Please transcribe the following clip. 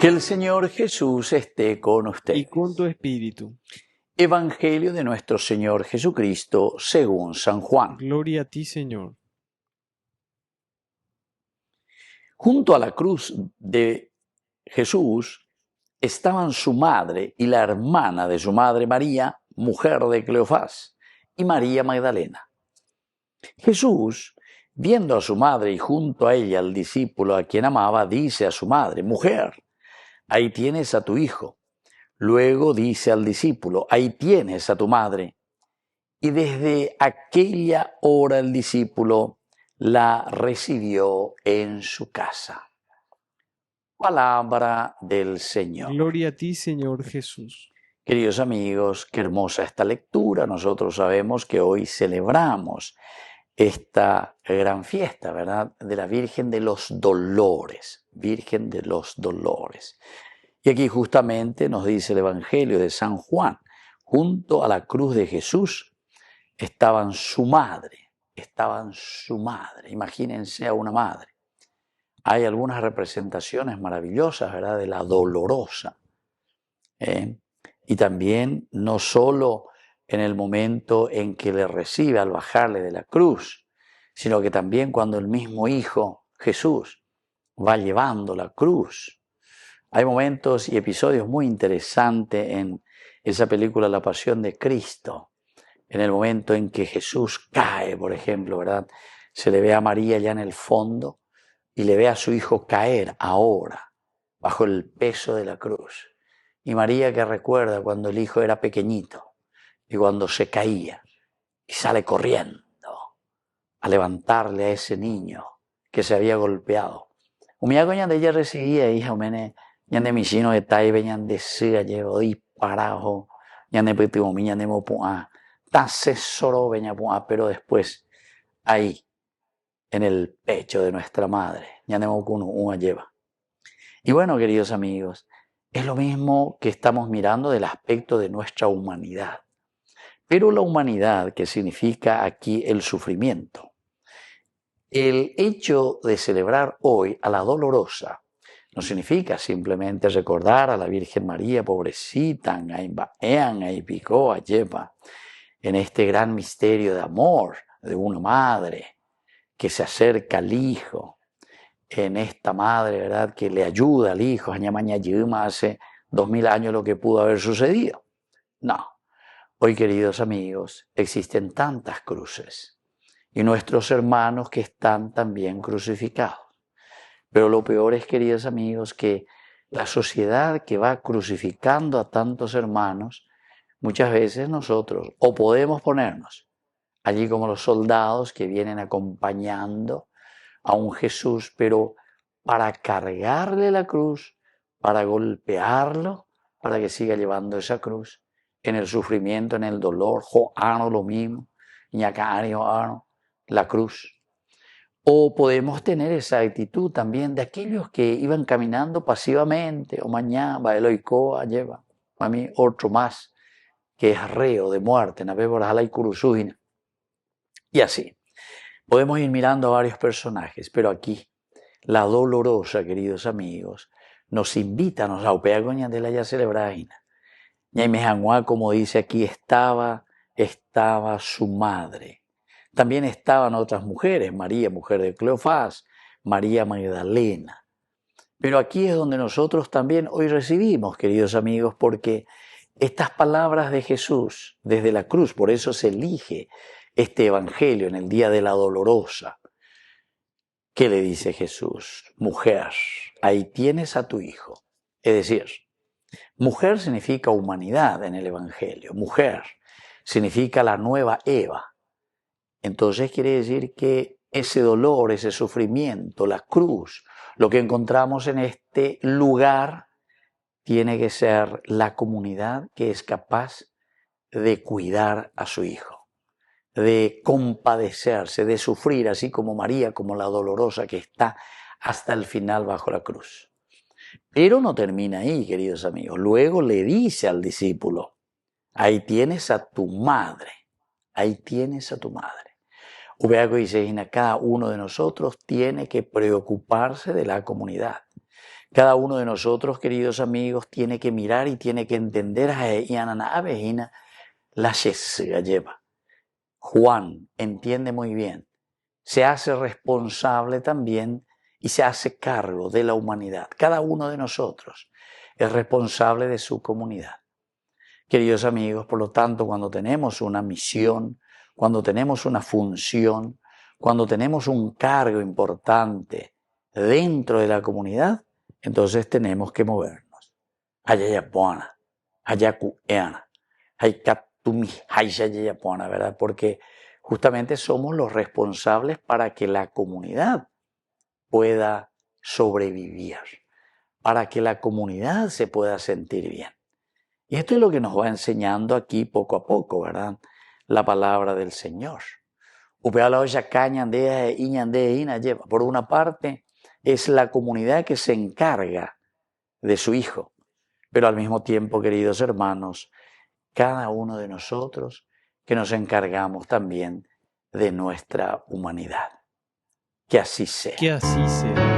Que el Señor Jesús esté con y ustedes. con tu espíritu. Evangelio de nuestro Señor Jesucristo según San Juan. Gloria a ti, Señor. Junto a la cruz de Jesús estaban su madre y la hermana de su madre María, mujer de Cleofás, y María Magdalena. Jesús, viendo a su madre y junto a ella al discípulo a quien amaba, dice a su madre: Mujer, ahí tienes a tu hijo. Luego dice al discípulo: Ahí tienes a tu madre. Y desde aquella hora el discípulo la recibió en su casa. Palabra del Señor. Gloria a ti, Señor Jesús. Queridos amigos, qué hermosa esta lectura. Nosotros sabemos que hoy celebramos esta gran fiesta, ¿verdad?, de la Virgen de los Dolores, Virgen de los Dolores. Y aquí justamente nos dice el Evangelio de San Juan: junto a la cruz de Jesús estaban su madre, imagínense a una madre. Hay algunas representaciones maravillosas, ¿verdad?, de la dolorosa. Y también no solo en el momento en que le recibe al bajarle de la cruz, sino que también cuando el mismo Hijo Jesús va llevando la cruz. Hay momentos y episodios muy interesantes en esa película La Pasión de Cristo. En el momento en que Jesús cae, por ejemplo, ¿verdad?, se le ve a María ya en el fondo y le ve a su hijo caer ahora, bajo el peso de la cruz. Y María, que recuerda cuando el hijo era pequeñito y cuando se caía y sale corriendo a levantarle a ese niño que se había golpeado. Umia cuando ella recibía, hija, ñande michino de taibe, ñande siga, llevo disparado, ñande pitimomi, ñande mopuá, tasesoro beñapuá, pero después, ahí, en el pecho de nuestra madre, ñande mocuno, una lleva. Y bueno, queridos amigos, es lo mismo que estamos mirando del aspecto de nuestra humanidad. Pero la humanidad, que significa aquí el sufrimiento. El hecho de celebrar hoy a la dolorosa no significa simplemente recordar a la Virgen María, pobrecita, en este gran misterio de amor de una madre que se acerca al hijo, en esta madre, ¿verdad?, que le ayuda al hijo, hace 2000 años lo que pudo haber sucedido. No, hoy, queridos amigos, existen tantas cruces y nuestros hermanos que están también crucificados. Pero lo peor es, queridos amigos, que la sociedad que va crucificando a tantos hermanos, muchas veces nosotros o podemos ponernos allí como los soldados que vienen acompañando a un Jesús, pero para cargarle la cruz, para golpearlo, para que siga llevando esa cruz en el sufrimiento, en el dolor, lo mismo, la cruz. O podemos tener esa actitud también de aquellos que iban caminando pasivamente, o mañana, Eloicoa lleva, a mí otro más, que es reo de muerte, y así. Podemos ir mirando a varios personajes, pero aquí la dolorosa, queridos amigos, nos invita, nos aupeagoña de la ya celebraina. Ñaimejangua, como dice aquí, estaba su madre. También estaban otras mujeres, María, mujer de Cleofás, María Magdalena. Pero aquí es donde nosotros también hoy recibimos, queridos amigos, porque estas palabras de Jesús desde la cruz, por eso se elige este evangelio en el día de la dolorosa. ¿Qué le dice Jesús? Mujer, ahí tienes a tu hijo. Es decir, mujer significa humanidad en el evangelio. Mujer significa la nueva Eva. Entonces quiere decir que ese dolor, ese sufrimiento, la cruz, lo que encontramos en este lugar, tiene que ser la comunidad que es capaz de cuidar a su hijo, de compadecerse, de sufrir, así como María, como la dolorosa que está hasta el final bajo la cruz. Pero no termina ahí, queridos amigos. Luego le dice al discípulo: ahí tienes a tu madre, ahí tienes a tu madre. Cada uno de nosotros tiene que preocuparse de la comunidad. Cada uno de nosotros, queridos amigos, tiene que mirar y tiene que entender la lleva. Juan entiende muy bien, se hace responsable también y se hace cargo de la humanidad. Cada uno de nosotros es responsable de su comunidad. Queridos amigos, por lo tanto, cuando tenemos una misión, cuando tenemos una función, cuando tenemos un cargo importante dentro de la comunidad, entonces tenemos que movernos. ¿Verdad? Porque justamente somos los responsables para que la comunidad pueda sobrevivir, para que la comunidad se pueda sentir bien. Y esto es lo que nos va enseñando aquí poco a poco, ¿verdad? La palabra del Señor. Por una parte, es la comunidad que se encarga de su Hijo, pero al mismo tiempo, queridos hermanos, cada uno de nosotros que nos encargamos también de nuestra humanidad. Que así sea. Que así sea.